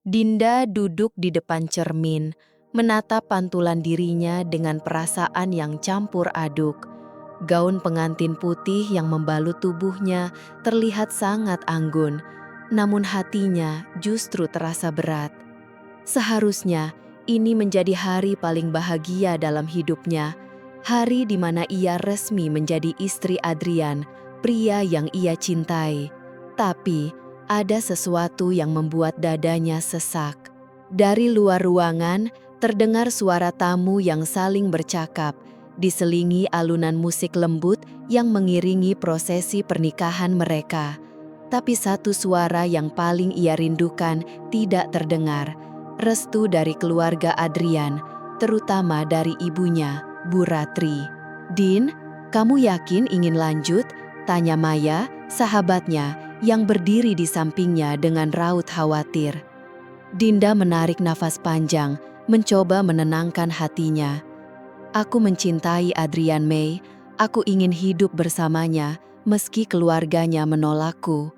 Dinda duduk di depan cermin, menatap pantulan dirinya dengan perasaan yang campur aduk. Gaun pengantin putih yang membalut tubuhnya terlihat sangat anggun, namun hatinya justru terasa berat. Seharusnya ini menjadi hari paling bahagia dalam hidupnya, hari di mana ia resmi menjadi istri Adrian, pria yang ia cintai. Tapi ada sesuatu yang membuat dadanya sesak. Dari luar ruangan, terdengar suara tamu yang saling bercakap, diselingi alunan musik lembut yang mengiringi prosesi pernikahan mereka. Tapi satu suara yang paling ia rindukan tidak terdengar, restu dari keluarga Adrian, terutama dari ibunya, Bu Ratri. "Din, kamu yakin ingin lanjut?" tanya Maya, sahabatnya, yang berdiri di sampingnya dengan raut khawatir. Dinda menarik nafas panjang, mencoba menenangkan hatinya. "Aku mencintai Adrian, Mei. Aku ingin hidup bersamanya, meski keluarganya menolakku."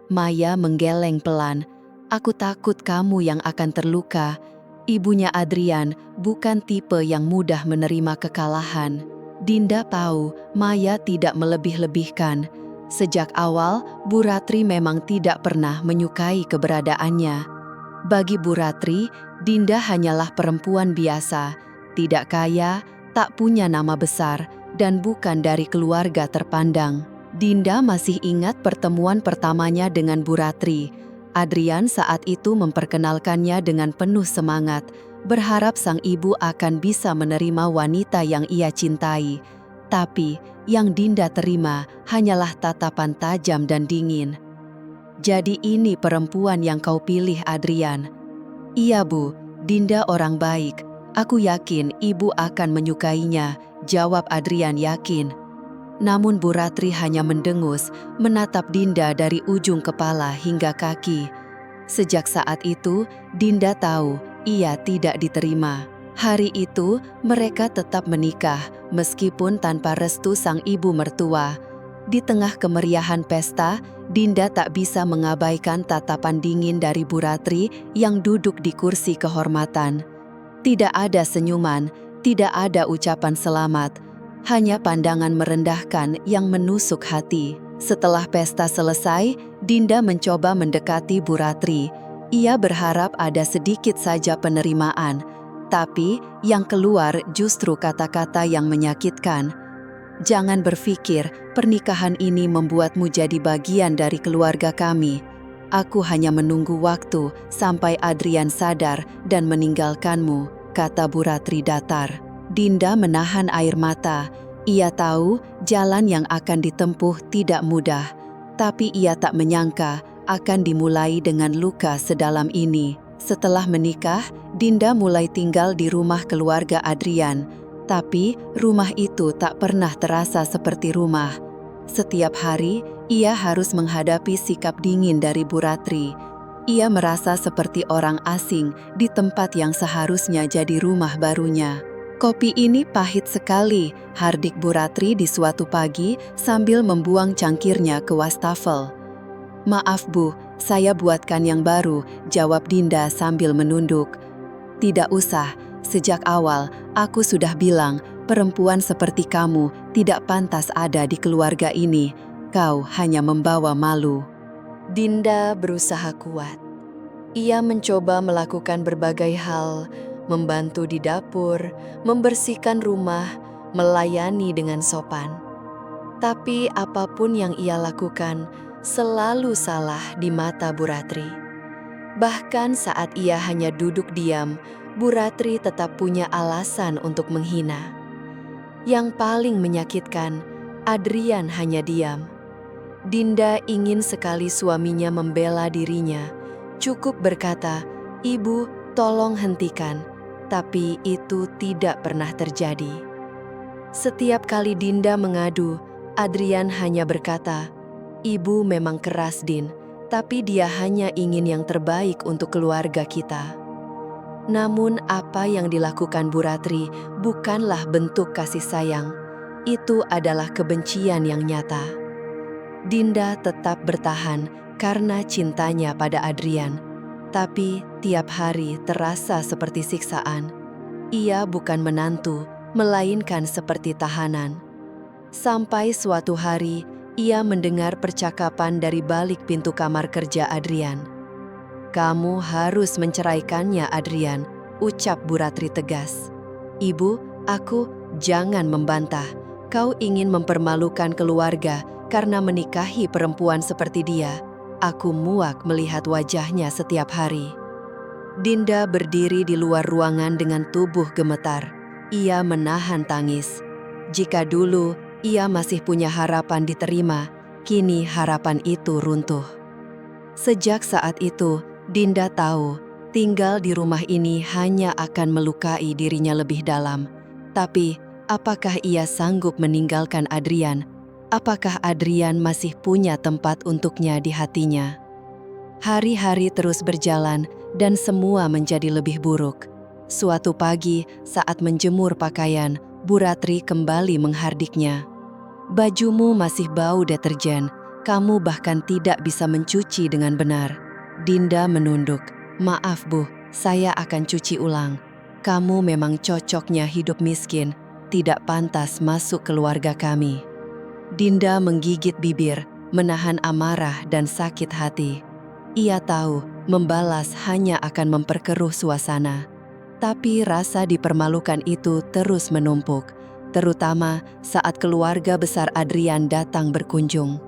Maya menggeleng pelan. "Aku takut kamu yang akan terluka." Ibunya Adrian bukan tipe yang mudah menerima kekalahan. Dinda tahu Maya tidak melebih-lebihkan. Sejak awal, Bu Ratri memang tidak pernah menyukai keberadaannya. Bagi Bu Ratri, Dinda hanyalah perempuan biasa, tidak kaya, tak punya nama besar, dan bukan dari keluarga terpandang. Dinda masih ingat pertemuan pertamanya dengan Bu Ratri. Adrian saat itu memperkenalkannya dengan penuh semangat, berharap sang ibu akan bisa menerima wanita yang ia cintai. Tapi, yang Dinda terima hanyalah tatapan tajam dan dingin. "Jadi ini perempuan yang kau pilih, Adrian?" "Iya, Bu. Dinda orang baik. Aku yakin ibu akan menyukainya," jawab Adrian yakin. Namun Bu Ratri hanya mendengus, menatap Dinda dari ujung kepala hingga kaki. Sejak saat itu, Dinda tahu ia tidak diterima. Hari itu, mereka tetap menikah, meskipun tanpa restu sang ibu mertua. Di tengah kemeriahan pesta, Dinda tak bisa mengabaikan tatapan dingin dari Bu Ratri yang duduk di kursi kehormatan. Tidak ada senyuman, tidak ada ucapan selamat, hanya pandangan merendahkan yang menusuk hati. Setelah pesta selesai, Dinda mencoba mendekati Bu Ratri. Ia berharap ada sedikit saja penerimaan, tapi yang keluar justru kata-kata yang menyakitkan. "Jangan berpikir pernikahan ini membuatmu jadi bagian dari keluarga kami. Aku hanya menunggu waktu sampai Adrian sadar dan meninggalkanmu," kata Bu Ratri datar. Dinda menahan air mata. Ia tahu jalan yang akan ditempuh tidak mudah, tapi ia tak menyangka akan dimulai dengan luka sedalam ini. Setelah menikah, Dinda mulai tinggal di rumah keluarga Adrian. Tapi rumah itu tak pernah terasa seperti rumah. Setiap hari, ia harus menghadapi sikap dingin dari Bu Ratri. Ia merasa seperti orang asing di tempat yang seharusnya jadi rumah barunya. "Kopi ini pahit sekali," hardik Bu Ratri di suatu pagi sambil membuang cangkirnya ke wastafel. "Maaf Bu, saya buatkan yang baru," jawab Dinda sambil menunduk. "Tidak usah. Sejak awal, aku sudah bilang, perempuan seperti kamu tidak pantas ada di keluarga ini. Kau hanya membawa malu." Dinda berusaha kuat. Ia mencoba melakukan berbagai hal, membantu di dapur, membersihkan rumah, melayani dengan sopan. Tapi apapun yang ia lakukan selalu salah di mata Bu Ratri. Bahkan saat ia hanya duduk diam, Bu Ratri tetap punya alasan untuk menghina. Yang paling menyakitkan, Adrian hanya diam. Dinda ingin sekali suaminya membela dirinya. Cukup berkata, "Ibu, tolong hentikan." Tapi itu tidak pernah terjadi. Setiap kali Dinda mengadu, Adrian hanya berkata, "Ibu memang keras, Din, tapi dia hanya ingin yang terbaik untuk keluarga kita." Namun apa yang dilakukan Bu Ratri bukanlah bentuk kasih sayang. Itu adalah kebencian yang nyata. Dinda tetap bertahan karena cintanya pada Adrian. Tapi tiap hari terasa seperti siksaan. Ia bukan menantu, melainkan seperti tahanan. Sampai suatu hari, ia mendengar percakapan dari balik pintu kamar kerja Adrian. "Kamu harus menceraikannya, Adrian," ucap Bu Ratri tegas. "Ibu, jangan membantah. Kau ingin mempermalukan keluarga karena menikahi perempuan seperti dia." Aku muak melihat wajahnya setiap hari. Dinda berdiri di luar ruangan dengan tubuh gemetar. Ia menahan tangis. Jika dulu ia masih punya harapan diterima, kini harapan itu runtuh. Sejak saat itu, Dinda tahu tinggal di rumah ini hanya akan melukai dirinya lebih dalam. Tapi, apakah ia sanggup meninggalkan Adrian? Apakah Adrian masih punya tempat untuknya di hatinya? Hari-hari terus berjalan dan semua menjadi lebih buruk. Suatu pagi, saat menjemur pakaian, Bu Ratri kembali menghardiknya. "Bajumu masih bau deterjen. Kamu bahkan tidak bisa mencuci dengan benar." Dinda menunduk. "Maaf Bu, saya akan cuci ulang. Kamu memang cocoknya hidup miskin, tidak pantas masuk keluarga kami." Dinda menggigit bibir, menahan amarah dan sakit hati. Ia tahu membalas hanya akan memperkeruh suasana. Tapi rasa dipermalukan itu terus menumpuk, terutama saat keluarga besar Adrian datang berkunjung.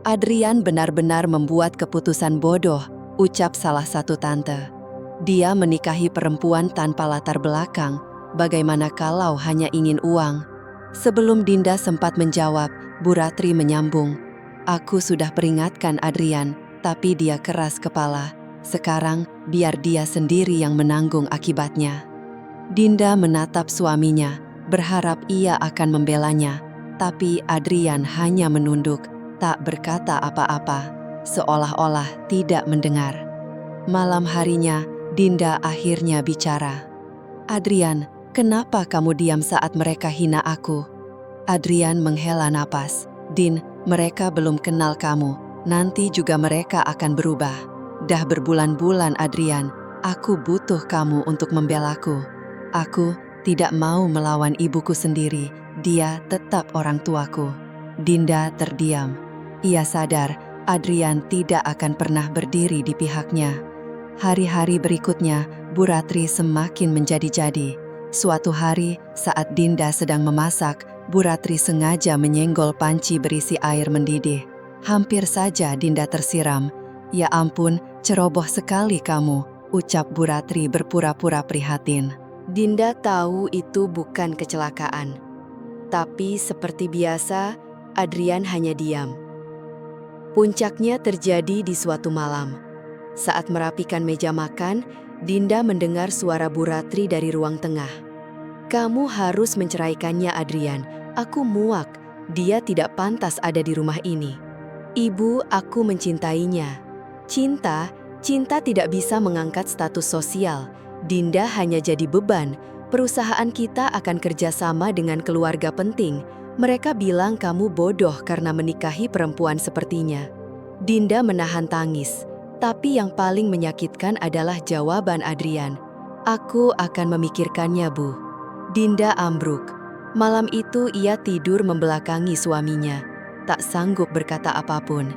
"Adrian benar-benar membuat keputusan bodoh," ucap salah satu tante. "Dia menikahi perempuan tanpa latar belakang. Bagaimana kalau hanya ingin uang?" Sebelum Dinda sempat menjawab, Bu Ratri menyambung, "Aku sudah peringatkan Adrian, tapi dia keras kepala. Sekarang biar dia sendiri yang menanggung akibatnya." Dinda menatap suaminya, berharap ia akan membelanya. Tapi Adrian hanya menunduk, tak berkata apa-apa, seolah-olah tidak mendengar. Malam harinya, Dinda akhirnya bicara. "Adrian, kenapa kamu diam saat mereka hina aku?" Adrian menghela napas. "Din, mereka belum kenal kamu. Nanti juga mereka akan berubah. Dah berbulan-bulan Adrian, aku butuh kamu untuk membelaku. Aku tidak mau melawan ibuku sendiri, dia tetap orang tuaku." Dinda terdiam. Ia sadar Adrian tidak akan pernah berdiri di pihaknya. Hari-hari berikutnya, Bu Ratri semakin menjadi-jadi. Suatu hari, saat Dinda sedang memasak, Bu Ratri sengaja menyenggol panci berisi air mendidih. Hampir saja Dinda tersiram. "Ya ampun, ceroboh sekali kamu," ucap Bu Ratri berpura-pura prihatin. Dinda tahu itu bukan kecelakaan. Tapi seperti biasa, Adrian hanya diam. Puncaknya terjadi di suatu malam. Saat merapikan meja makan, Dinda mendengar suara Bu Ratri dari ruang tengah. "Kamu harus menceraikannya, Adrian. Aku muak. Dia tidak pantas ada di rumah ini." "Ibu, aku mencintainya." Cinta tidak bisa mengangkat status sosial. Dinda hanya jadi beban. Perusahaan kita akan kerjasama dengan keluarga penting. Mereka bilang kamu bodoh karena menikahi perempuan sepertinya. Dinda menahan tangis. Tapi yang paling menyakitkan adalah jawaban Adrian. "Aku akan memikirkannya, Bu." Dinda ambruk. Malam itu ia tidur membelakangi suaminya. Tak sanggup berkata apapun.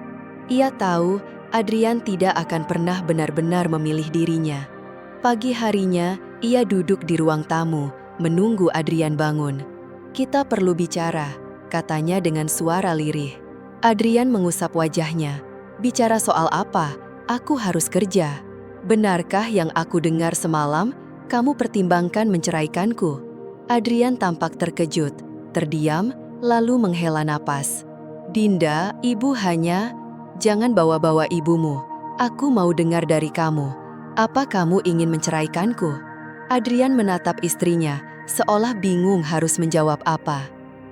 Ia tahu Adrian tidak akan pernah benar-benar memilih dirinya. Pagi harinya, ia duduk di ruang tamu, menunggu Adrian bangun. "Kita perlu bicara," katanya dengan suara lirih. Adrian mengusap wajahnya. "Bicara soal apa? Aku harus kerja." "Benarkah yang aku dengar semalam? Kamu pertimbangkan menceraikanku?" Adrian tampak terkejut, terdiam, lalu menghela napas. "Dinda, ibu hanya..." "Jangan bawa-bawa ibumu. Aku mau dengar dari kamu. Apa kamu ingin menceraikanku?" Adrian menatap istrinya, seolah bingung harus menjawab apa.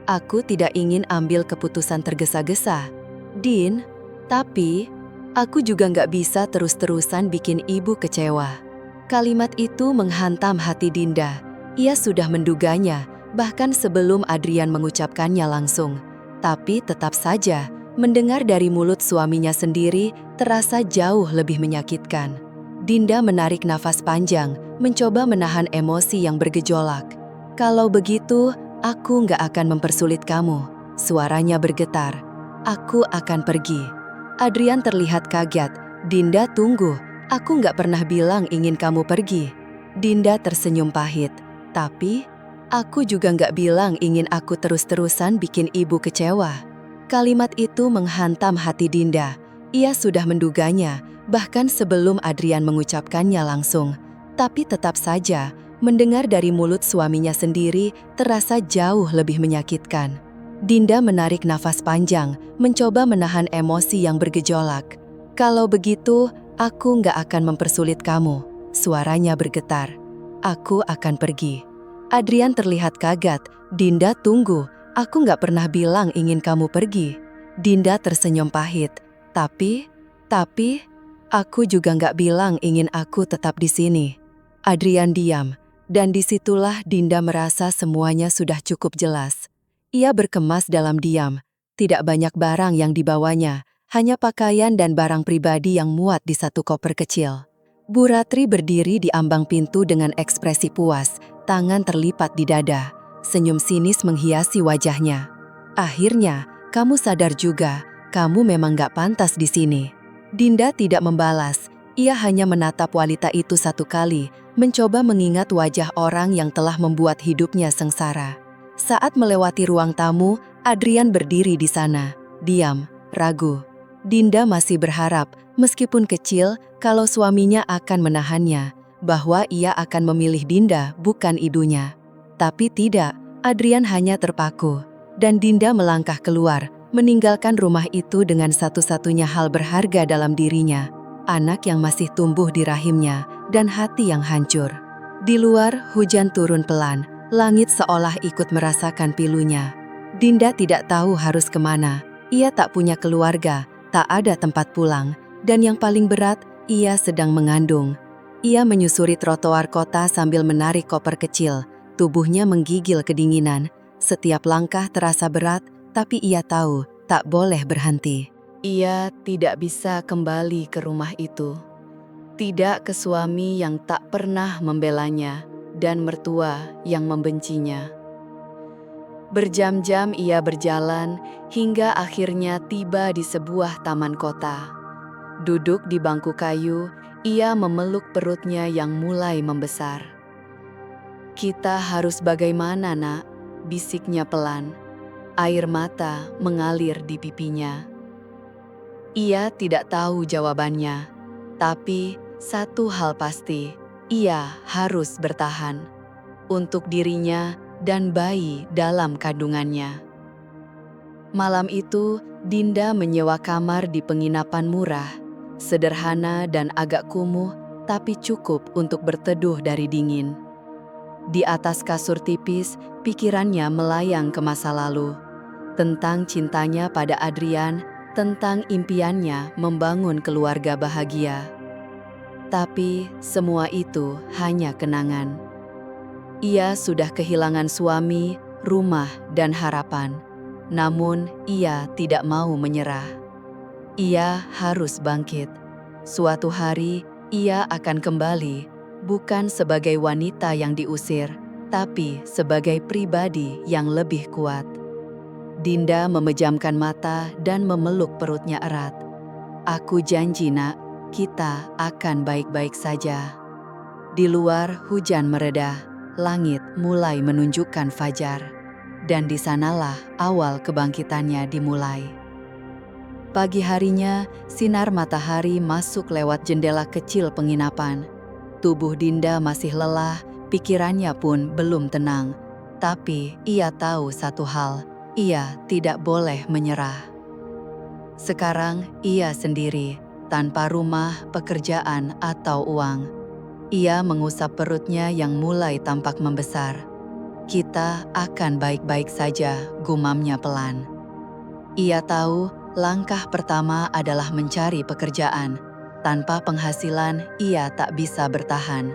"Aku tidak ingin ambil keputusan tergesa-gesa, Din. Tapi, aku juga nggak bisa terus-terusan bikin ibu kecewa." Kalimat itu menghantam hati Dinda. Ia sudah menduganya, bahkan sebelum Adrian mengucapkannya langsung. Tapi tetap saja, mendengar dari mulut suaminya sendiri terasa jauh lebih menyakitkan. Dinda menarik nafas panjang, mencoba menahan emosi yang bergejolak. "Kalau begitu, aku nggak akan mempersulit kamu." Suaranya bergetar. "Aku akan pergi." Adrian terlihat kaget. "Dinda, tunggu. Aku nggak pernah bilang ingin kamu pergi." Dinda tersenyum pahit. "Tapi, aku juga nggak bilang ingin aku terus-terusan bikin ibu kecewa." Kalimat itu menghantam hati Dinda. Ia sudah menduganya, bahkan sebelum Adrian mengucapkannya langsung. Tapi tetap saja, mendengar dari mulut suaminya sendiri terasa jauh lebih menyakitkan. Dinda menarik nafas panjang, mencoba menahan emosi yang bergejolak. "Kalau begitu, aku nggak akan mempersulit kamu." Suaranya bergetar. "Aku akan pergi." Adrian terlihat kaget. "Dinda, tunggu. Aku nggak pernah bilang ingin kamu pergi." Dinda tersenyum pahit. Tapi, aku juga nggak bilang ingin aku tetap di sini." Adrian diam, dan disitulah Dinda merasa semuanya sudah cukup jelas. Ia berkemas dalam diam. Tidak banyak barang yang dibawanya, hanya pakaian dan barang pribadi yang muat di satu koper kecil. Bu Ratri berdiri di ambang pintu dengan ekspresi puas, tangan terlipat di dada. Senyum sinis menghiasi wajahnya. "Akhirnya, kamu sadar juga, kamu memang gak pantas di sini." Dinda tidak membalas, ia hanya menatap wanita itu satu kali, mencoba mengingat wajah orang yang telah membuat hidupnya sengsara. Saat melewati ruang tamu, Adrian berdiri di sana, diam, ragu. Dinda masih berharap, meskipun kecil, kalau suaminya akan menahannya, bahwa ia akan memilih Dinda bukan idunya. Tapi tidak, Adrian hanya terpaku, dan Dinda melangkah keluar, meninggalkan rumah itu dengan satu-satunya hal berharga dalam dirinya, anak yang masih tumbuh di rahimnya, dan hati yang hancur. Di luar, hujan turun pelan, langit seolah ikut merasakan pilunya. Dinda tidak tahu harus kemana, ia tak punya keluarga, tak ada tempat pulang, dan yang paling berat, ia sedang mengandung. Ia menyusuri trotoar kota sambil menarik koper kecil, tubuhnya menggigil kedinginan. Setiap langkah terasa berat, tapi ia tahu tak boleh berhenti. Ia tidak bisa kembali ke rumah itu. Tidak ke suami yang tak pernah membelanya dan mertua yang membencinya. Berjam-jam ia berjalan hingga akhirnya tiba di sebuah taman kota. Duduk di bangku kayu, ia memeluk perutnya yang mulai membesar. "Kita harus bagaimana, Nak?" bisiknya pelan. Air mata mengalir di pipinya. Ia tidak tahu jawabannya, tapi satu hal pasti, ia harus bertahan untuk dirinya dan bayi dalam kandungannya. Malam itu, Dinda menyewa kamar di penginapan murah, sederhana dan agak kumuh, tapi cukup untuk berteduh dari dingin. Di atas kasur tipis, pikirannya melayang ke masa lalu, tentang cintanya pada Adrian, tentang impiannya membangun keluarga bahagia. Tapi semua itu hanya kenangan. Ia sudah kehilangan suami, rumah, dan harapan. Namun ia tidak mau menyerah. Ia harus bangkit. Suatu hari ia akan kembali, bukan sebagai wanita yang diusir, tapi sebagai pribadi yang lebih kuat. Dinda memejamkan mata dan memeluk perutnya erat. "Aku janji, Nak, kita akan baik-baik saja." Di luar hujan mereda, langit mulai menunjukkan fajar, dan di sanalah awal kebangkitannya dimulai. Pagi harinya, sinar matahari masuk lewat jendela kecil penginapan. Tubuh Dinda masih lelah, pikirannya pun belum tenang. Tapi ia tahu satu hal, ia tidak boleh menyerah. Sekarang ia sendiri, tanpa rumah, pekerjaan, atau uang. Ia mengusap perutnya yang mulai tampak membesar. "Kita akan baik-baik saja," gumamnya pelan. Ia tahu langkah pertama adalah mencari pekerjaan. Tanpa penghasilan, ia tak bisa bertahan.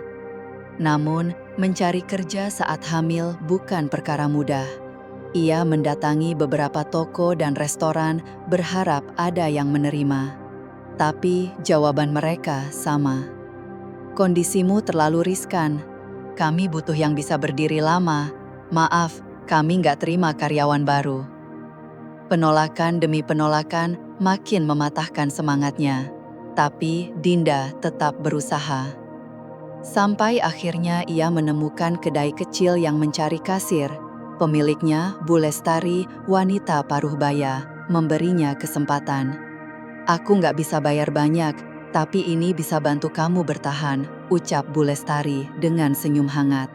Namun, mencari kerja saat hamil bukan perkara mudah. Ia mendatangi beberapa toko dan restoran berharap ada yang menerima. Tapi jawaban mereka sama. Kondisimu terlalu riskan. Kami butuh yang bisa berdiri lama. Maaf, kami nggak terima karyawan baru. Penolakan demi penolakan makin mematahkan semangatnya. Tapi Dinda tetap berusaha. Sampai akhirnya ia menemukan kedai kecil yang mencari kasir. Pemiliknya, Bu Lestari, wanita paruh baya, memberinya kesempatan. Aku nggak bisa bayar banyak, tapi ini bisa bantu kamu bertahan, ucap Bu Lestari dengan senyum hangat.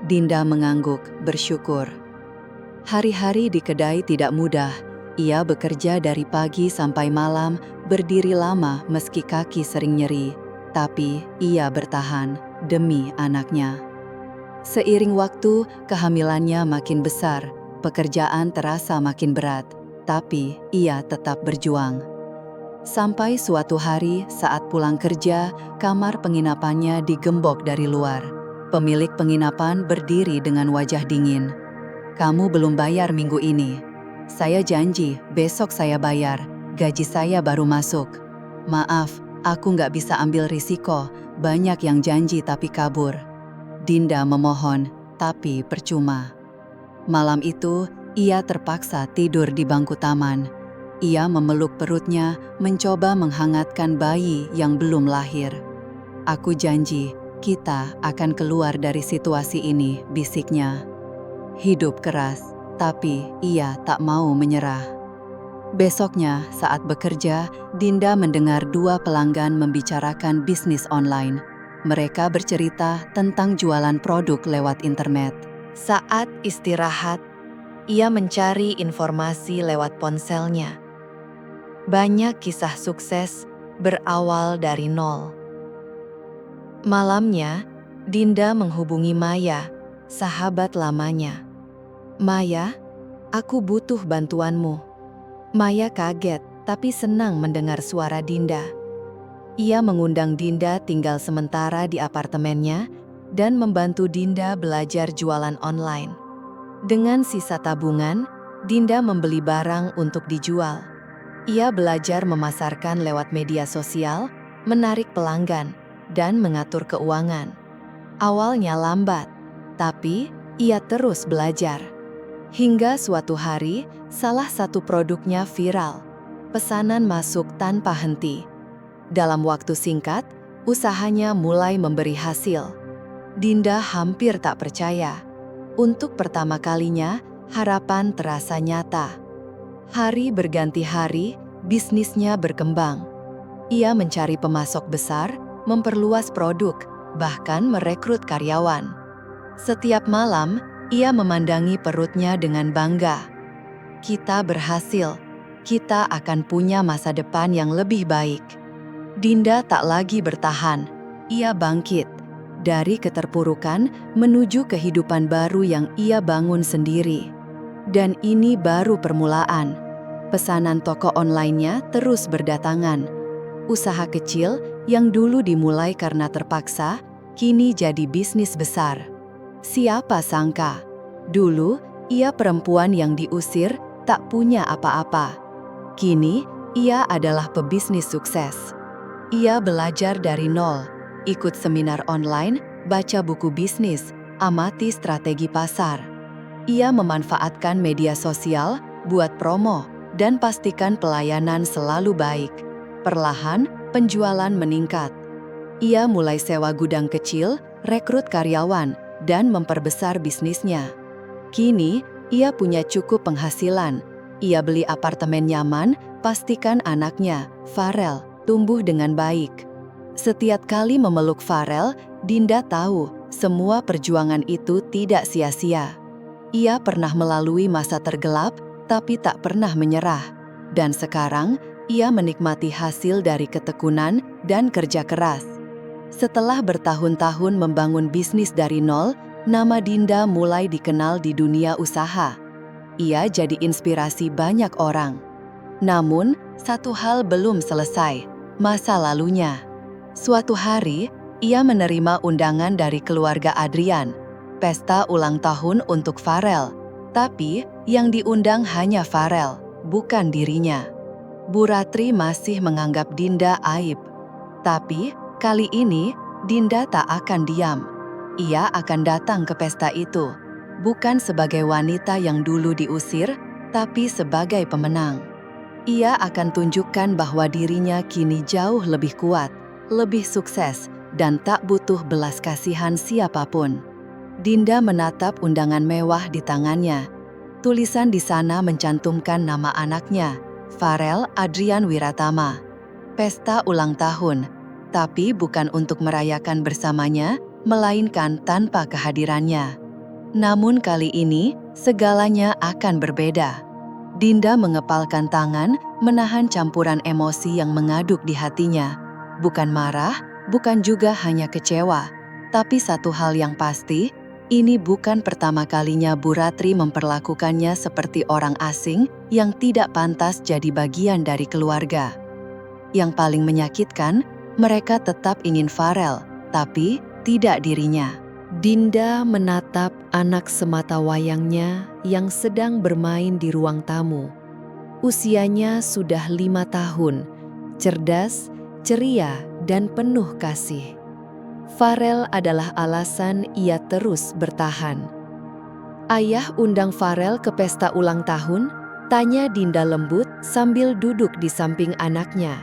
Dinda mengangguk, bersyukur. Hari-hari di kedai tidak mudah. Ia bekerja dari pagi sampai malam, berdiri lama meski kaki sering nyeri. Tapi ia bertahan demi anaknya. Seiring waktu, kehamilannya makin besar. Pekerjaan terasa makin berat, tapi ia tetap berjuang. Sampai suatu hari saat pulang kerja, kamar penginapannya digembok dari luar. Pemilik penginapan berdiri dengan wajah dingin. Kamu belum bayar minggu ini. Saya janji, besok saya bayar. Gaji saya baru masuk. Maaf, aku nggak bisa ambil risiko. Banyak yang janji tapi kabur. Dinda memohon, tapi percuma. Malam itu, ia terpaksa tidur di bangku taman. Ia memeluk perutnya, mencoba menghangatkan bayi yang belum lahir. Aku janji, kita akan keluar dari situasi ini, bisiknya. Hidup keras, tapi ia tak mau menyerah. Besoknya, saat bekerja, Dinda mendengar dua pelanggan membicarakan bisnis online. Mereka bercerita tentang jualan produk lewat internet. Saat istirahat, ia mencari informasi lewat ponselnya. Banyak kisah sukses berawal dari nol. Malamnya, Dinda menghubungi Maya, sahabat lamanya. Maya, aku butuh bantuanmu. Maya kaget, tapi senang mendengar suara Dinda. Ia mengundang Dinda tinggal sementara di apartemennya dan membantu Dinda belajar jualan online. Dengan sisa tabungan, Dinda membeli barang untuk dijual. Ia belajar memasarkan lewat media sosial, menarik pelanggan, dan mengatur keuangan. Awalnya lambat, tapi ia terus belajar. Hingga suatu hari, salah satu produknya viral. Pesanan masuk tanpa henti. Dalam waktu singkat, usahanya mulai memberi hasil. Dinda hampir tak percaya. Untuk pertama kalinya, harapan terasa nyata. Hari berganti hari, bisnisnya berkembang. Ia mencari pemasok besar, memperluas produk, bahkan merekrut karyawan. Setiap malam, ia memandangi perutnya dengan bangga. Kita berhasil, kita akan punya masa depan yang lebih baik. Dinda tak lagi bertahan, ia bangkit. Dari keterpurukan menuju kehidupan baru yang ia bangun sendiri. Dan ini baru permulaan. Pesanan toko online-nya terus berdatangan. Usaha kecil yang dulu dimulai karena terpaksa, kini jadi bisnis besar. Siapa sangka, dulu ia perempuan yang diusir, tak punya apa-apa. Kini, ia adalah pebisnis sukses. Ia belajar dari nol, ikut seminar online, baca buku bisnis, amati strategi pasar. Ia memanfaatkan media sosial, buat promo, dan pastikan pelayanan selalu baik. Perlahan, penjualan meningkat. Ia mulai sewa gudang kecil, rekrut karyawan, dan memperbesar bisnisnya. Kini, ia punya cukup penghasilan. Ia beli apartemen nyaman, pastikan anaknya, Farel, tumbuh dengan baik. Setiap kali memeluk Farel, Dinda tahu semua perjuangan itu tidak sia-sia. Ia pernah melalui masa tergelap, tapi tak pernah menyerah. Dan sekarang, ia menikmati hasil dari ketekunan dan kerja keras. Setelah bertahun-tahun membangun bisnis dari nol, nama Dinda mulai dikenal di dunia usaha. Ia jadi inspirasi banyak orang. Namun, satu hal belum selesai, masa lalunya. Suatu hari, ia menerima undangan dari keluarga Adrian, pesta ulang tahun untuk Farel. Tapi, yang diundang hanya Farel, bukan dirinya. Bu Ratri masih menganggap Dinda aib. Tapi, kali ini, Dinda tak akan diam. Ia akan datang ke pesta itu, bukan sebagai wanita yang dulu diusir, tapi sebagai pemenang. Ia akan tunjukkan bahwa dirinya kini jauh lebih kuat, lebih sukses, dan tak butuh belas kasihan siapapun. Dinda menatap undangan mewah di tangannya. Tulisan di sana mencantumkan nama anaknya, Farel Adrian Wiratama. Pesta ulang tahun, tapi bukan untuk merayakan bersamanya, melainkan tanpa kehadirannya. Namun kali ini, segalanya akan berbeda. Dinda mengepalkan tangan, menahan campuran emosi yang mengaduk di hatinya. Bukan marah, bukan juga hanya kecewa, tapi satu hal yang pasti, ini bukan pertama kalinya Bu Ratri memperlakukannya seperti orang asing yang tidak pantas jadi bagian dari keluarga. Yang paling menyakitkan, mereka tetap ingin Farel, tapi tidak dirinya. Dinda menatap anak sematawayangnya yang sedang bermain di ruang tamu. Usianya sudah 5 tahun, cerdas, ceria, dan penuh kasih. Farel adalah alasan ia terus bertahan. "Ayah undang Farel ke pesta ulang tahun?" tanya Dinda lembut sambil duduk di samping anaknya.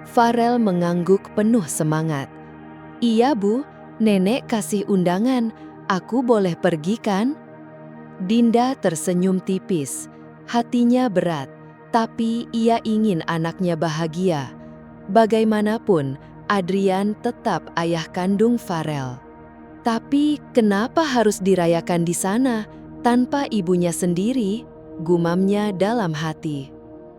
Farel mengangguk penuh semangat. "Iya Bu, Nenek kasih undangan, aku boleh pergi kan?" Dinda tersenyum tipis, hatinya berat, tapi ia ingin anaknya bahagia. Bagaimanapun, Adrian tetap ayah kandung Farel. Tapi kenapa harus dirayakan di sana, tanpa ibunya sendiri? Gumamnya dalam hati.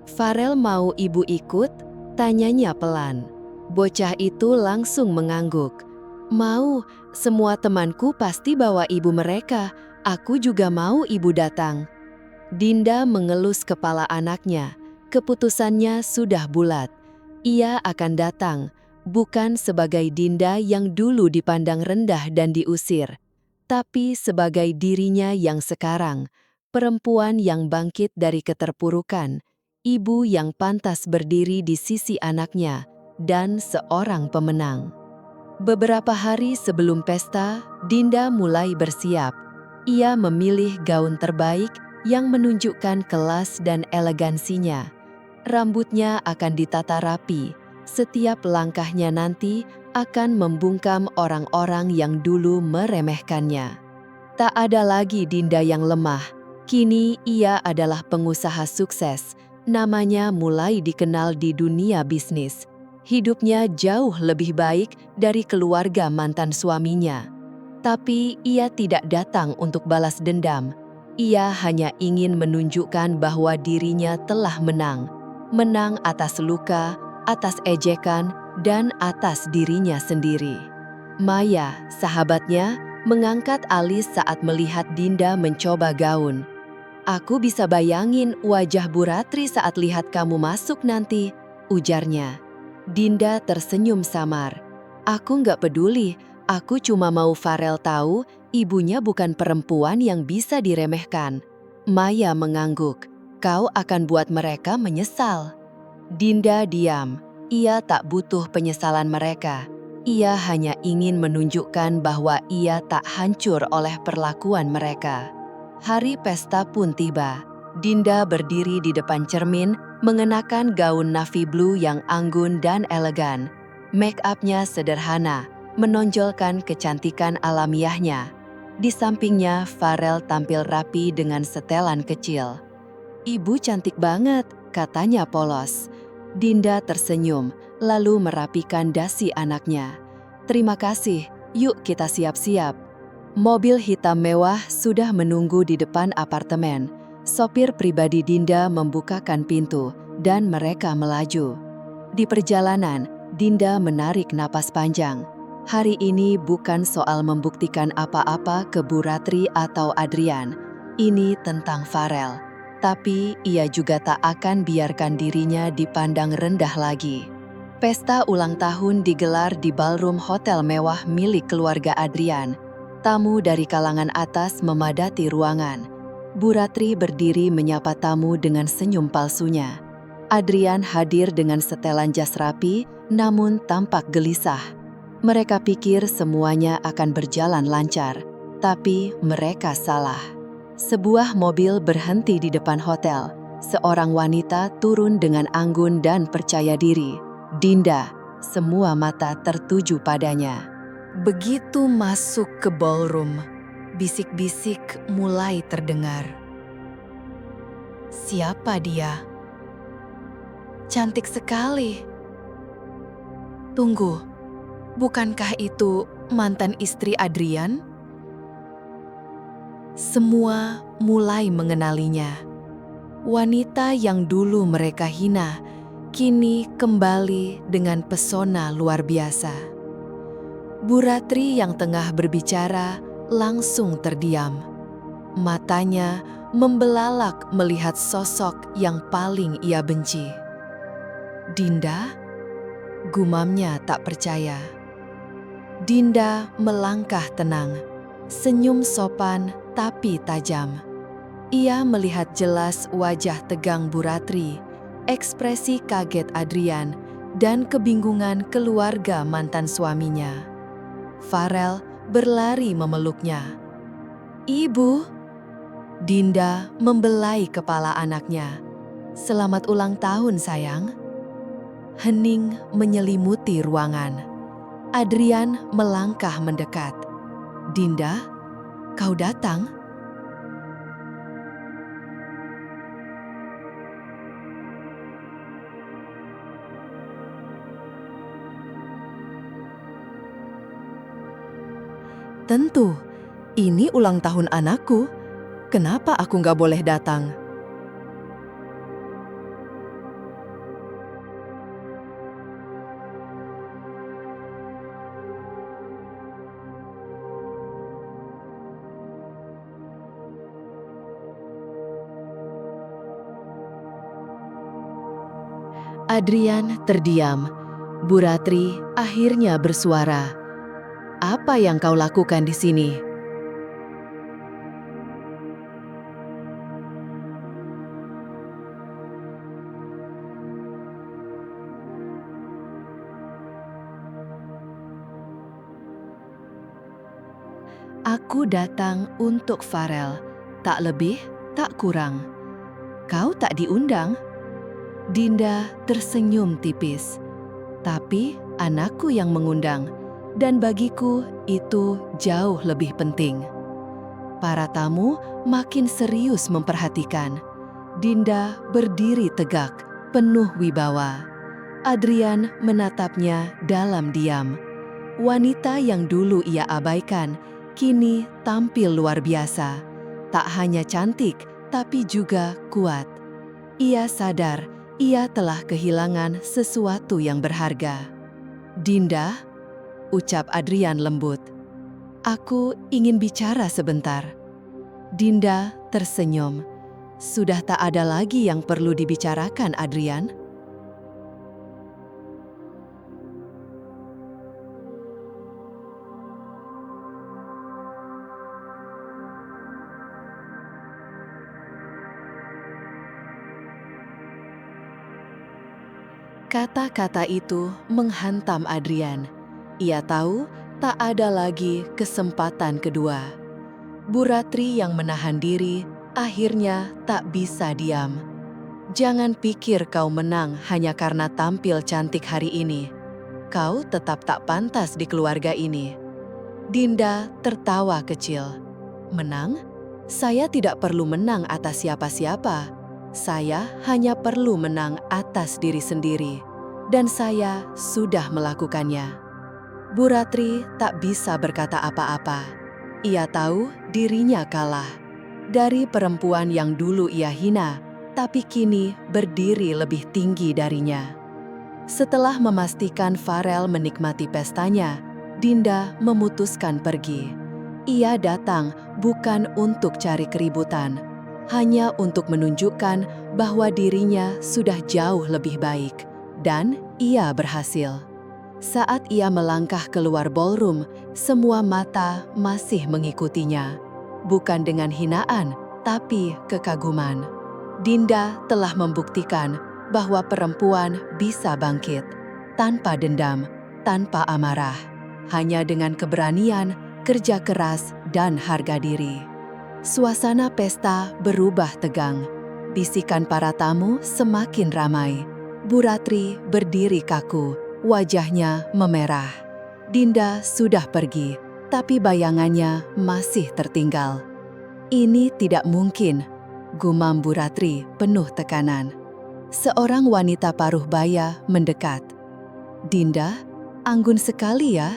"Farel mau ibu ikut?" tanyanya pelan. Bocah itu langsung mengangguk. "Mau, semua temanku pasti bawa ibu mereka. Aku juga mau ibu datang." Dinda mengelus kepala anaknya. Keputusannya sudah bulat. Ia akan datang, bukan sebagai Dinda yang dulu dipandang rendah dan diusir, tapi sebagai dirinya yang sekarang, perempuan yang bangkit dari keterpurukan, ibu yang pantas berdiri di sisi anaknya, dan seorang pemenang. Beberapa hari sebelum pesta, Dinda mulai bersiap. Ia memilih gaun terbaik yang menunjukkan kelas dan elegansinya. Rambutnya akan ditata rapi. Setiap langkahnya nanti akan membungkam orang-orang yang dulu meremehkannya. Tak ada lagi Dinda yang lemah. Kini ia adalah pengusaha sukses. Namanya mulai dikenal di dunia bisnis. Hidupnya jauh lebih baik dari keluarga mantan suaminya. Tapi ia tidak datang untuk balas dendam. Ia hanya ingin menunjukkan bahwa dirinya telah menang. Menang atas luka, atas ejekan, dan atas dirinya sendiri. Maya, sahabatnya, mengangkat alis saat melihat Dinda mencoba gaun. "Aku bisa bayangin wajah Bu Ratri saat lihat kamu masuk nanti," ujarnya. Dinda tersenyum samar. "Aku nggak peduli, aku cuma mau Farel tahu ibunya bukan perempuan yang bisa diremehkan." Maya mengangguk. "Kau akan buat mereka menyesal." Dinda diam. Ia tak butuh penyesalan mereka. Ia hanya ingin menunjukkan bahwa ia tak hancur oleh perlakuan mereka. Hari pesta pun tiba. Dinda berdiri di depan cermin, mengenakan gaun navy blue yang anggun dan elegan. Make up-nya sederhana, menonjolkan kecantikan alamiahnya. Di sampingnya, Farel tampil rapi dengan setelan kecil. "Ibu cantik banget," katanya polos. Dinda tersenyum, lalu merapikan dasi anaknya. "Terima kasih, yuk kita siap-siap." Mobil hitam mewah sudah menunggu di depan apartemen. Sopir pribadi Dinda membukakan pintu, dan mereka melaju. Di perjalanan, Dinda menarik napas panjang. Hari ini bukan soal membuktikan apa-apa ke Bu Ratri atau Adrian. Ini tentang Farel. Tapi ia juga tak akan biarkan dirinya dipandang rendah lagi. Pesta ulang tahun digelar di ballroom hotel mewah milik keluarga Adrian. Tamu dari kalangan atas memadati ruangan. Bu Ratri berdiri menyapa tamu dengan senyum palsunya. Adrian hadir dengan setelan jas rapi, namun tampak gelisah. Mereka pikir semuanya akan berjalan lancar, tapi mereka salah. Sebuah mobil berhenti di depan hotel. Seorang wanita turun dengan anggun dan percaya diri. Dinda, semua mata tertuju padanya. Begitu masuk ke ballroom, bisik-bisik mulai terdengar. Siapa dia? Cantik sekali. Tunggu, bukankah itu mantan istri Adrian? Semua mulai mengenalinya. Wanita yang dulu mereka hina, kini kembali dengan pesona luar biasa. Bu Ratri yang tengah berbicara langsung terdiam. Matanya membelalak melihat sosok yang paling ia benci. Dinda? Gumamnya tak percaya. Dinda melangkah tenang, senyum sopan tapi tajam. Ia melihat jelas wajah tegang Bu Ratri, ekspresi kaget Adrian, dan kebingungan keluarga mantan suaminya. Farel berlari memeluknya. "Ibu!" Dinda membelai kepala anaknya. "Selamat ulang tahun, sayang." Hening menyelimuti ruangan. Adrian melangkah mendekat. "Dinda, kau datang?" "Tentu, ini ulang tahun anakku. Kenapa aku nggak boleh datang?" Adrian terdiam. Bu Ratri akhirnya bersuara. "Apa yang kau lakukan di sini?" "Aku datang untuk Farel, tak lebih, tak kurang. Kau tak diundang." Dinda tersenyum tipis. "Tapi anakku yang mengundang, dan bagiku itu jauh lebih penting." Para tamu makin serius memperhatikan. Dinda berdiri tegak, penuh wibawa. Adrian menatapnya dalam diam. Wanita yang dulu ia abaikan, kini tampil luar biasa. Tak hanya cantik, tapi juga kuat. Ia sadar ia telah kehilangan sesuatu yang berharga. "Dinda," ucap Adrian lembut, "aku ingin bicara sebentar." Dinda tersenyum. "Sudah tak ada lagi yang perlu dibicarakan, Adrian." Kata-kata itu menghantam Adrian. Ia tahu tak ada lagi kesempatan kedua. Bu Ratri yang menahan diri akhirnya tak bisa diam. "Jangan pikir kau menang hanya karena tampil cantik hari ini. Kau tetap tak pantas di keluarga ini." Dinda tertawa kecil. "Menang? Saya tidak perlu menang atas siapa-siapa. Saya hanya perlu menang atas diri sendiri. Dan saya sudah melakukannya." Bu Ratri tak bisa berkata apa-apa. Ia tahu dirinya kalah. Dari perempuan yang dulu ia hina, tapi kini berdiri lebih tinggi darinya. Setelah memastikan Farel menikmati pestanya, Dinda memutuskan pergi. Ia datang bukan untuk cari keributan, hanya untuk menunjukkan bahwa dirinya sudah jauh lebih baik, dan ia berhasil. Saat ia melangkah keluar ballroom, semua mata masih mengikutinya. Bukan dengan hinaan, tapi kekaguman. Dinda telah membuktikan bahwa perempuan bisa bangkit, tanpa dendam, tanpa amarah. hanya dengan keberanian, kerja keras, dan harga diri. Suasana pesta berubah tegang. Bisikan para tamu semakin ramai. Bu Ratri berdiri kaku, wajahnya memerah. Dinda sudah pergi, tapi bayangannya masih tertinggal. Ini tidak mungkin, gumam Bu Ratri penuh tekanan. Seorang wanita paruh baya mendekat. Dinda, anggun sekali ya.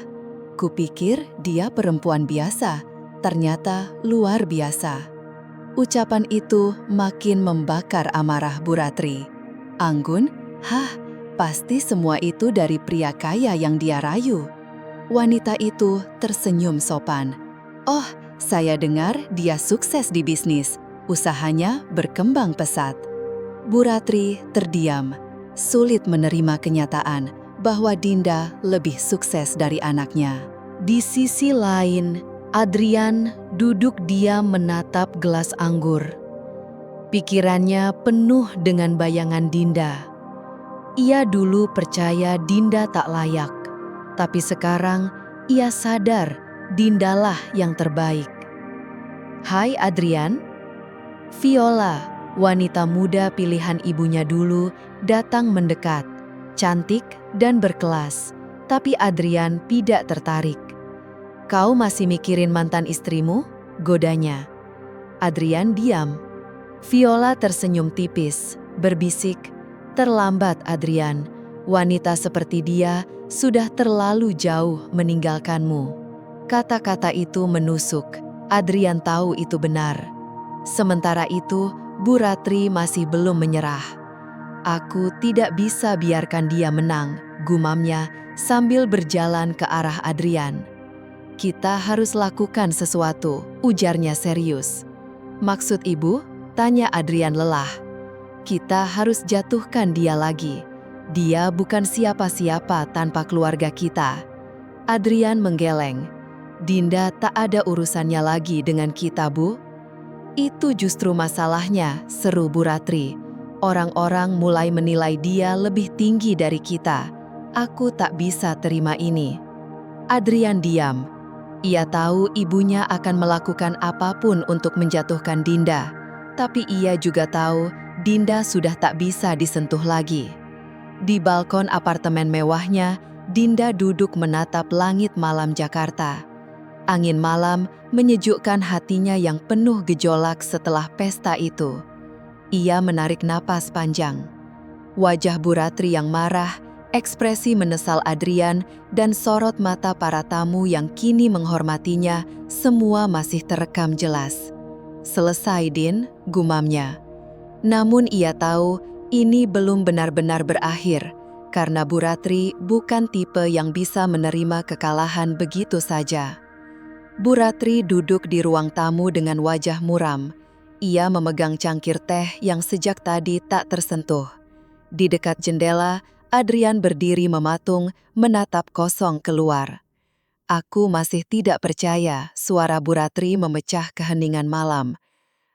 Kupikir dia perempuan biasa, ternyata luar biasa. Ucapan itu makin membakar amarah Bu Ratri. Anggun? Hah, pasti semua itu dari pria kaya yang dia rayu. Wanita itu tersenyum sopan. Oh, saya dengar dia sukses di bisnis. Usahanya berkembang pesat. Bu Ratri terdiam, sulit menerima kenyataan bahwa Dinda lebih sukses dari anaknya. Di sisi lain, Adrian duduk diam menatap gelas anggur. Pikirannya penuh dengan bayangan Dinda. Ia dulu percaya Dinda tak layak, tapi sekarang ia sadar Dindalah yang terbaik. Hai Adrian. Viola, wanita muda pilihan ibunya dulu, datang mendekat. Cantik dan berkelas, tapi Adrian tidak tertarik. Kau masih mikirin mantan istrimu? Godanya. Adrian diam. Viola tersenyum tipis, berbisik, terlambat Adrian. Wanita seperti dia sudah terlalu jauh meninggalkanmu. Kata-kata itu menusuk. Adrian tahu itu benar. Sementara itu, Bu Ratri masih belum menyerah. Aku tidak bisa biarkan dia menang, gumamnya sambil berjalan ke arah Adrian. Kita harus lakukan sesuatu, ujarnya serius. Maksud ibu? Tanya Adrian lelah. Kita harus jatuhkan dia lagi. Dia bukan siapa-siapa tanpa keluarga kita. Adrian menggeleng. Dinda tak ada urusannya lagi dengan kita, Bu. Itu justru masalahnya, seru Bu Ratri. Orang-orang mulai menilai dia lebih tinggi dari kita. Aku tak bisa terima ini. Adrian diam. Ia tahu ibunya akan melakukan apapun untuk menjatuhkan Dinda. Tapi ia juga tahu Dinda sudah tak bisa disentuh lagi. Di balkon apartemen mewahnya, Dinda duduk menatap langit malam Jakarta. Angin malam menyejukkan hatinya yang penuh gejolak setelah pesta itu. Ia menarik napas panjang. Wajah Bu Ratri yang marah, ekspresi menesal Adrian, dan sorot mata para tamu yang kini menghormatinya, semua masih terekam jelas. Selesai, Din, gumamnya. Namun ia tahu ini belum benar-benar berakhir, karena Bu Ratri bukan tipe yang bisa menerima kekalahan begitu saja. Bu Ratri duduk di ruang tamu dengan wajah muram. Ia memegang cangkir teh yang sejak tadi tak tersentuh. Di dekat jendela, Adrian berdiri mematung, menatap kosong keluar. Aku masih tidak percaya, suara Bu Ratri memecah keheningan malam.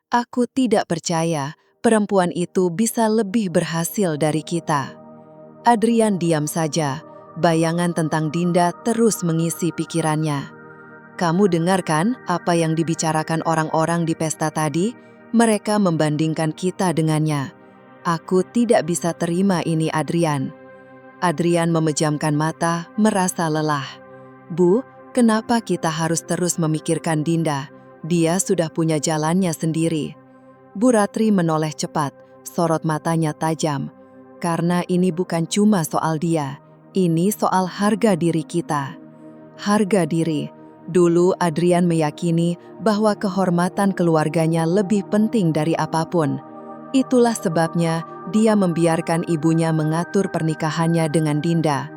Aku tidak percaya perempuan itu bisa lebih berhasil dari kita. Adrian diam saja, bayangan tentang Dinda terus mengisi pikirannya. Kamu dengar kan apa yang dibicarakan orang-orang di pesta tadi? Mereka membandingkan kita dengannya. Aku tidak bisa terima ini, Adrian. Adrian memejamkan mata, merasa lelah. Bu, kenapa kita harus terus memikirkan Dinda? Dia sudah punya jalannya sendiri. Bu Ratri menoleh cepat, sorot matanya tajam. Karena ini bukan cuma soal dia, ini soal harga diri kita. Harga diri. Dulu Adrian meyakini bahwa kehormatan keluarganya lebih penting dari apapun. Itulah sebabnya dia membiarkan ibunya mengatur pernikahannya dengan Dinda.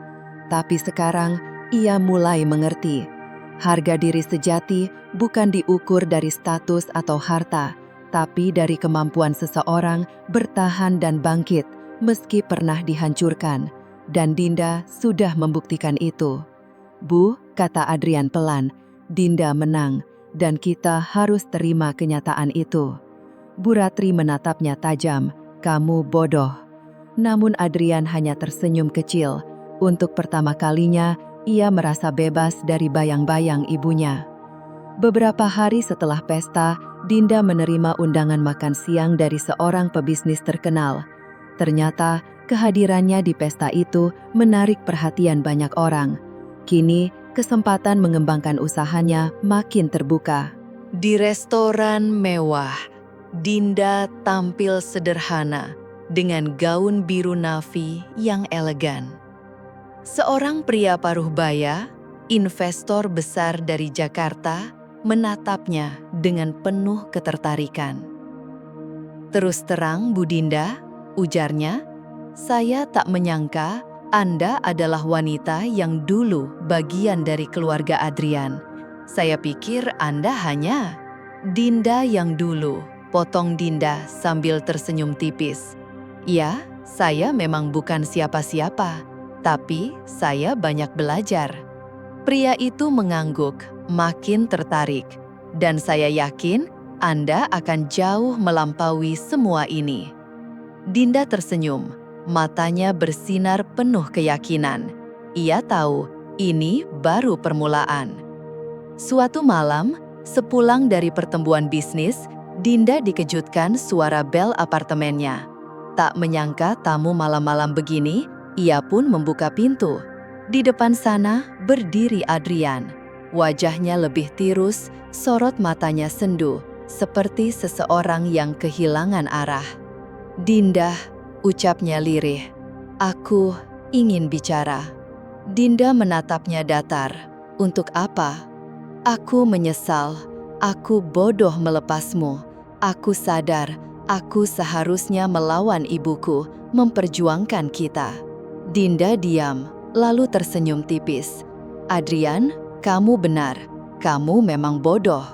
Tapi sekarang ia mulai mengerti. Harga diri sejati bukan diukur dari status atau harta, tapi dari kemampuan seseorang bertahan dan bangkit meski pernah dihancurkan. Dan Dinda sudah membuktikan itu. Bu, kata Adrian pelan, Dinda menang, dan kita harus terima kenyataan itu. Bu Ratri menatapnya tajam, kamu bodoh. Namun Adrian hanya tersenyum kecil. Untuk pertama kalinya, ia merasa bebas dari bayang-bayang ibunya. Beberapa hari setelah pesta, Dinda menerima undangan makan siang dari seorang pebisnis terkenal. Ternyata, kehadirannya di pesta itu menarik perhatian banyak orang. Kini, kesempatan mengembangkan usahanya makin terbuka. Di restoran mewah, Dinda tampil sederhana dengan gaun biru navy yang elegan. Seorang pria paruh baya, investor besar dari Jakarta, menatapnya dengan penuh ketertarikan. "Terus terang, Bu Dinda," ujarnya, "saya tak menyangka Anda adalah wanita yang dulu bagian dari keluarga Adrian. Saya pikir Anda hanya..." "Dinda yang dulu," potong Dinda sambil tersenyum tipis. "Ya, saya memang bukan siapa-siapa, tapi saya banyak belajar." Pria itu mengangguk, makin tertarik, "Dan saya yakin Anda akan jauh melampaui semua ini." Dinda tersenyum, matanya bersinar penuh keyakinan. Ia tahu ini baru permulaan. Suatu malam, sepulang dari pertemuan bisnis, Dinda dikejutkan suara bel apartemennya. Tak menyangka tamu malam-malam begini, ia pun membuka pintu. Di depan sana berdiri Adrian. Wajahnya lebih tirus, sorot matanya sendu, seperti seseorang yang kehilangan arah. "Dinda," ucapnya lirih, "aku ingin bicara." Dinda menatapnya datar. "Untuk apa?" "Aku menyesal. Aku bodoh melepasmu. Aku sadar, aku seharusnya melawan ibuku, memperjuangkan kita." Dinda diam, lalu tersenyum tipis. "Adrian, kamu benar. Kamu memang bodoh."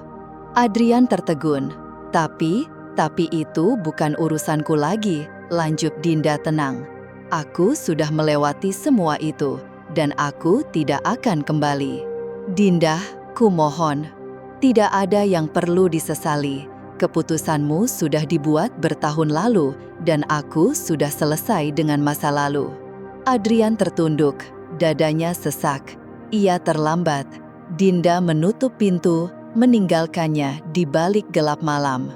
Adrian tertegun. Tapi itu bukan urusanku lagi," lanjut Dinda tenang. "Aku sudah melewati semua itu, dan aku tidak akan kembali." "Dinda, kumohon, tidak ada yang perlu disesali. Keputusanmu sudah dibuat bertahun lalu, dan aku sudah selesai dengan masa lalu." Adrian tertunduk, dadanya sesak. Ia terlambat. Dinda menutup pintu, meninggalkannya di balik gelap malam.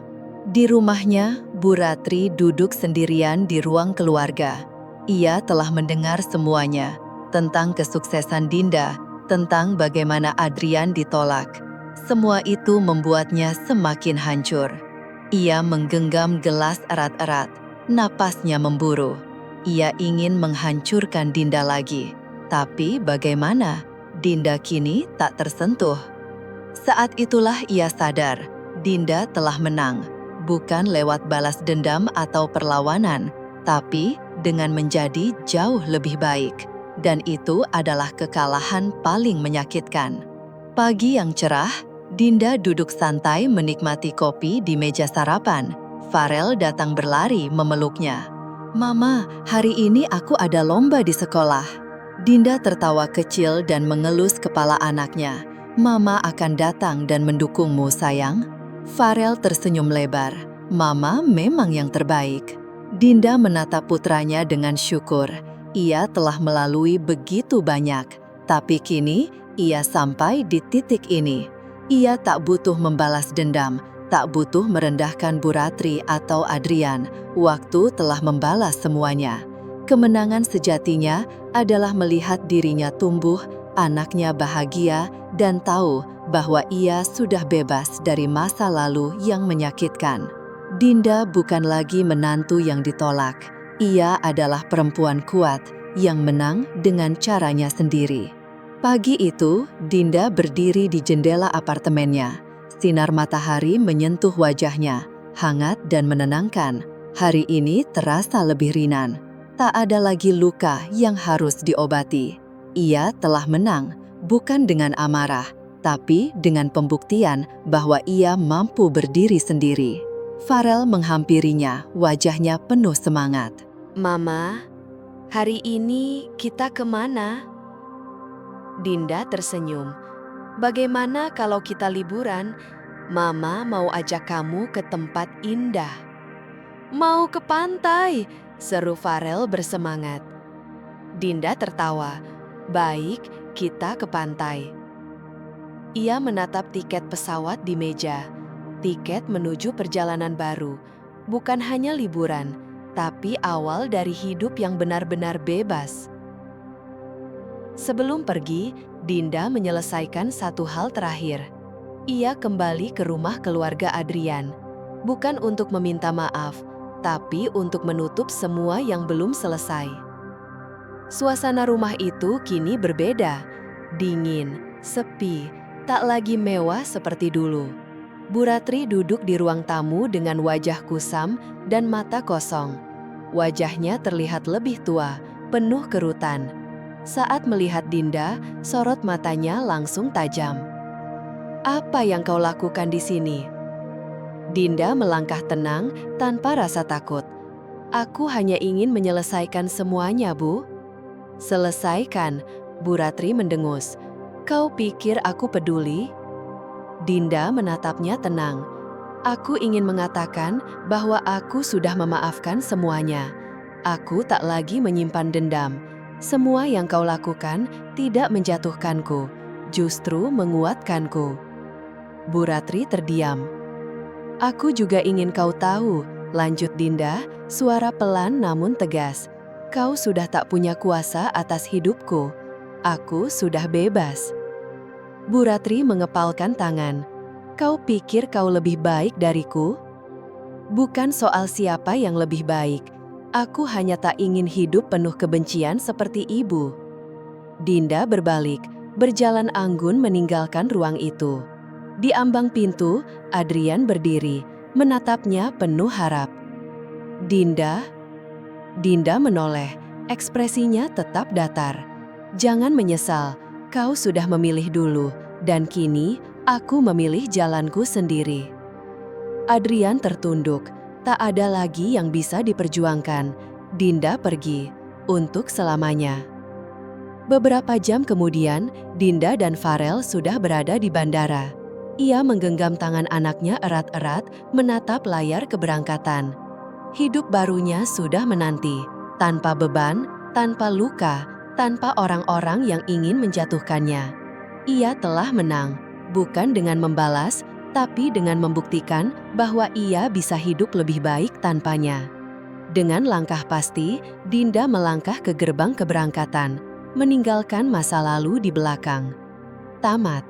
Di rumahnya, Bu Ratri duduk sendirian di ruang keluarga. Ia telah mendengar semuanya, tentang kesuksesan Dinda, tentang bagaimana Adrian ditolak. Semua itu membuatnya semakin hancur. Ia menggenggam gelas erat-erat, napasnya memburu. Ia ingin menghancurkan Dinda lagi, tapi bagaimana? Dinda kini tak tersentuh. Saat itulah ia sadar, Dinda telah menang, bukan lewat balas dendam atau perlawanan, tapi dengan menjadi jauh lebih baik. Dan itu adalah kekalahan paling menyakitkan. Pagi yang cerah, Dinda duduk santai menikmati kopi di meja sarapan. Farel datang berlari memeluknya. "Mama, hari ini aku ada lomba di sekolah." Dinda tertawa kecil dan mengelus kepala anaknya. "Mama akan datang dan mendukungmu, sayang." Farel tersenyum lebar. "Mama memang yang terbaik." Dinda menatap putranya dengan syukur. Ia telah melalui begitu banyak, tapi kini ia sampai di titik ini. Ia tak butuh membalas dendam, tak butuh merendahkan Bu Ratri atau Adrian. Waktu telah membalas semuanya. Kemenangan sejatinya adalah melihat dirinya tumbuh, anaknya bahagia, dan tahu bahwa ia sudah bebas dari masa lalu yang menyakitkan. Dinda bukan lagi menantu yang ditolak. Ia adalah perempuan kuat yang menang dengan caranya sendiri. Pagi itu, Dinda berdiri di jendela apartemennya. Sinar matahari menyentuh wajahnya, hangat dan menenangkan. Hari ini terasa lebih ringan. Tak ada lagi luka yang harus diobati. Ia telah menang, bukan dengan amarah, tapi dengan pembuktian bahwa ia mampu berdiri sendiri. Farel menghampirinya, wajahnya penuh semangat. "Mama, hari ini kita kemana?" Dinda tersenyum. "Bagaimana kalau kita liburan? Mama mau ajak kamu ke tempat indah." "Mau ke pantai," seru Farel bersemangat. Dinda tertawa. "Baik, Kita ke pantai. Ia menatap tiket pesawat di meja. Tiket menuju perjalanan baru. Bukan hanya liburan, tapi awal dari hidup yang benar-benar bebas. Sebelum pergi, Dinda menyelesaikan satu hal terakhir. Ia kembali ke rumah keluarga Adrian. Bukan untuk meminta maaf, tapi untuk menutup semua yang belum selesai. Suasana rumah itu kini berbeda. Dingin, sepi, tak lagi mewah seperti dulu. Bu Ratri duduk di ruang tamu dengan wajah kusam dan mata kosong. Wajahnya terlihat lebih tua, penuh kerutan. Saat melihat Dinda, sorot matanya langsung tajam. "Apa yang kau lakukan di sini?" Dinda melangkah tenang tanpa rasa takut. "Aku hanya ingin menyelesaikan semuanya, Bu." "Selesaikan," Bu Ratri mendengus. "Kau pikir aku peduli?" Dinda menatapnya tenang. "Aku ingin mengatakan bahwa aku sudah memaafkan semuanya. Aku tak lagi menyimpan dendam. Semua yang kau lakukan tidak menjatuhkanku, justru menguatkanku." Bu Ratri terdiam. "Aku juga ingin kau tahu," lanjut Dinda, suara pelan namun tegas. "Kau sudah tak punya kuasa atas hidupku. Aku sudah bebas." Bu Ratri mengepalkan tangan. "Kau pikir kau lebih baik dariku?" "Bukan soal siapa yang lebih baik. Aku hanya tak ingin hidup penuh kebencian seperti ibu." Dinda berbalik, berjalan anggun meninggalkan ruang itu. Di ambang pintu, Adrian berdiri, menatapnya penuh harap. "Dinda?" Dinda menoleh, ekspresinya tetap datar. "Jangan menyesal, kau sudah memilih dulu, dan kini aku memilih jalanku sendiri." Adrian tertunduk, tak ada lagi yang bisa diperjuangkan. Dinda pergi, untuk selamanya. Beberapa jam kemudian, Dinda dan Farel sudah berada di bandara. Ia menggenggam tangan anaknya erat-erat, menatap layar keberangkatan. Hidup barunya sudah menanti, tanpa beban, tanpa luka, tanpa orang-orang yang ingin menjatuhkannya. Ia telah menang, bukan dengan membalas, tapi dengan membuktikan bahwa ia bisa hidup lebih baik tanpanya. Dengan langkah pasti, Dinda melangkah ke gerbang keberangkatan, meninggalkan masa lalu di belakang. Tamat.